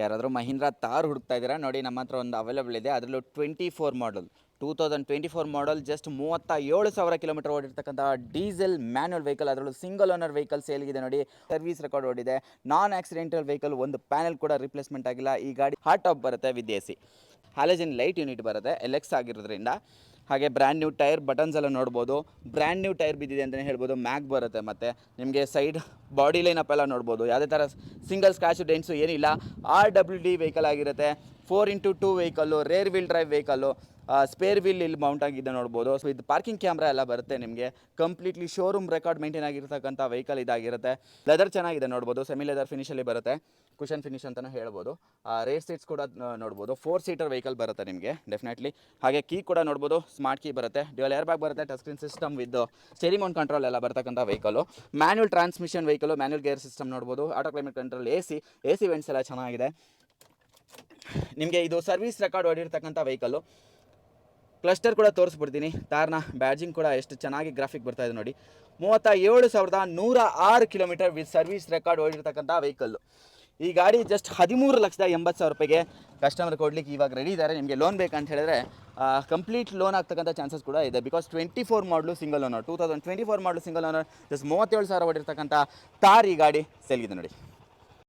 ಯಾರಾದರೂ ಮಹೀಂದ್ರಾ ತಾರ್ ಹುಡುಕ್ತಾ ಇದ್ದೀರಾ ನೋಡಿ, ನಮ್ಮ ಹತ್ರ ಒಂದು ಅವೈಲೇಬಲ್ ಇದೆ. ಅದರಲ್ಲೂ 24 ಮಾಡಲ್ 2024 ಮಾಡಲ್, ಜಸ್ಟ್ 37,000 ಕಿಲೋಮೀಟರ್ ಓಡಿರ್ತಕ್ಕಂಥ ಡೀಸೆಲ್ ಮ್ಯಾನ್ಯಲ್ ವೆಹಿಕಲ್. ಅದರಲ್ಲೂ ಸಿಂಗಲ್ ಓನರ್ ವೆಹಿಕಲ್ ಸೇಲ್ಗಿದೆ ನೋಡಿ. ಸರ್ವಿಸ್ ರೆಕಾರ್ಡ್ ಓಡಿದೆ, ನಾನ್ ಆಕ್ಸಿಡೆಂಟಲ್ ವೆಹಿಕಲ್, ಒಂದು ಪ್ಯಾನೆಲ್ ಕೂಡ ರಿಪ್ಲೇಸ್ಮೆಂಟ್ ಆಗಿಲ್ಲ. ಈ ಗಾಡಿ ಹಾರ್ಡ್ ಟಾಪ್ ಬರುತ್ತೆ with A C, halogen light unit ಬರುತ್ತೆ LX ಆಗಿರೋದ್ರಿಂದ. ಹಾಗೆ ಬ್ರ್ಯಾಂಡ್ ನ್ಯೂ ಟೈರ್ ಬಟನ್ಸ್ ಎಲ್ಲ ನೋಡ್ಬೋದು, ಬ್ರ್ಯಾಂಡ್ ನ್ಯೂ ಟೈರ್ ಬಿದ್ದಿದೆ ಅಂತಲೇ ಹೇಳ್ಬೋದು. ಮ್ಯಾಗ್ ಬರುತ್ತೆ, ಮತ್ತು ನಿಮಗೆ ಸೈಡ್ ಬಾಡಿ ಲೈನ್ ಅಪ್ ಎಲ್ಲ ನೋಡ್ಬೋದು. ಯಾವುದೇ ಥರ ಸಿಂಗಲ್ ಸ್ಕ್ರಾಚ್ ಡೆಂಟ್ಸು ಏನಿಲ್ಲ. RWD ವೆಹಿಕಲ್ ಆಗಿರುತ್ತೆ. 4x2 vehicle, rear wheel drive vehicle, spare wheel ಇಲ್ಲಿ ಮೌಂಟ್ ಆಗಿದೆ ನೋಡ್ಬೋದು. ಸೊ ಇದು ಪಾರ್ಕಿಂಗ್ ಕ್ಯಾಮ್ರಾ ಎಲ್ಲ ಬರುತ್ತೆ ನಿಮಗೆ. ಕಂಪ್ಲೀಟ್ಲಿ ಶೋರೂಮ್ ರೆಕಾರ್ಡ್ ಮೇಂಟೈನ್ ಆಗಿರ್ತಕ್ಕಂಥ ವೆಹಿಕಲ್ ಇದಾಗಿರುತ್ತೆ. ಲೆದರ್ ಚೆನ್ನಾಗಿದೆ ನೋಡ್ಬೋದು, ಸೆಮಿ ಲೆದರ್ ಫಿನಿಷಲ್ಲಿ ಬರುತ್ತೆ, ಕುಷನ್ ಫಿನಿಶ್ ಅಂತಲೂ ಹೇಳ್ಬೋದು. ರೇರ್ ಸೀಟ್ಸ್ ಕೂಡ ನೋಡ್ಬೋದು. 4 ಸೀಟರ್ ವೆಹಿಕಲ್ ಬರುತ್ತೆ ನಿಮಗೆ ಡೆಫಿನೆಟ್ಲಿ. ಹಾಗೆ ಕೀ ಕೂಡ ನೋಡ್ಬೋದು, ಸ್ಮಾರ್ಟ್ ಕೀ ಬರುತ್ತೆ, ಡ್ಯುಯಲ್ ಏರ್ ಬ್ಯಾಗ್ ಬರುತ್ತೆ, touch screen system with steering mount control ಎಲ್ಲ ಬರ್ತಕ್ಕಂಥ vehicle. Manual transmission vehicle, manual gear system ನೋಡ್ಬೋದು, auto climate control, AC vents ಎಲ್ಲ ಚೆನ್ನಾಗಿದೆ ನಿಮಗೆ. ಇದು ಸರ್ವಿಸ್ ರೆಕಾರ್ಡ್ ಹೊಡಿರ್ತಕ್ಕಂಥ ವೆಹಿಕಲ್ಲು. ಕ್ಲಸ್ಟರ್ ಕೂಡ ತೋರಿಸ್ಬಿಡ್ತೀನಿ. ತಾರ್ನ ಬ್ಯಾಡ್ಜಿಂಗ್ ಕೂಡ ಎಷ್ಟು ಚೆನ್ನಾಗಿ ಗ್ರಾಫಿಕ್ ಬರ್ತಾ ಇದೆ ನೋಡಿ. 37,106 ಕಿಲೋಮೀಟರ್ ವಿತ್ ಸರ್ವಿಸ್ ರೆಕಾರ್ಡ್ ಓಡಿರ್ತಕ್ಕಂಥ ವೆಹಿಕಲ್ಲು. ಈ ಗಾಡಿ ಜಸ್ಟ್ 13,80,000 ರೂಪಾಯಿಗೆ ಕಸ್ಟಮರ್ ಕೊಡ್ಲಿಕ್ಕೆ ಇವಾಗ ರೆಡಿ ಇದ್ದಾರೆ. ನಿಮಗೆ ಲೋನ್ ಬೇಕಂತ ಹೇಳಿದ್ರೆ ಕಂಪ್ಲೀಟ್ ಲೋನ್ ಆಗ್ತಕ್ಕಂಥ ಚಾನ್ಸಸ್ ಕೂಡ ಇದೆ. ಬಿಕಾಸ್ 24 ಮಾಡಲು ಸಿಂಗಲ್ ಓನರ್, 2024 ಮಾಡಲು ಸಿಂಗಲ್ ಓನರ್, ಜಸ್ಟ್ 37,000 ಓಡಿರ್ತಕ್ಕಂಥ ತಾರ್ ಈ ಗಾಡಿ ಸೇಲ್ಗಿದೆ ನೋಡಿ.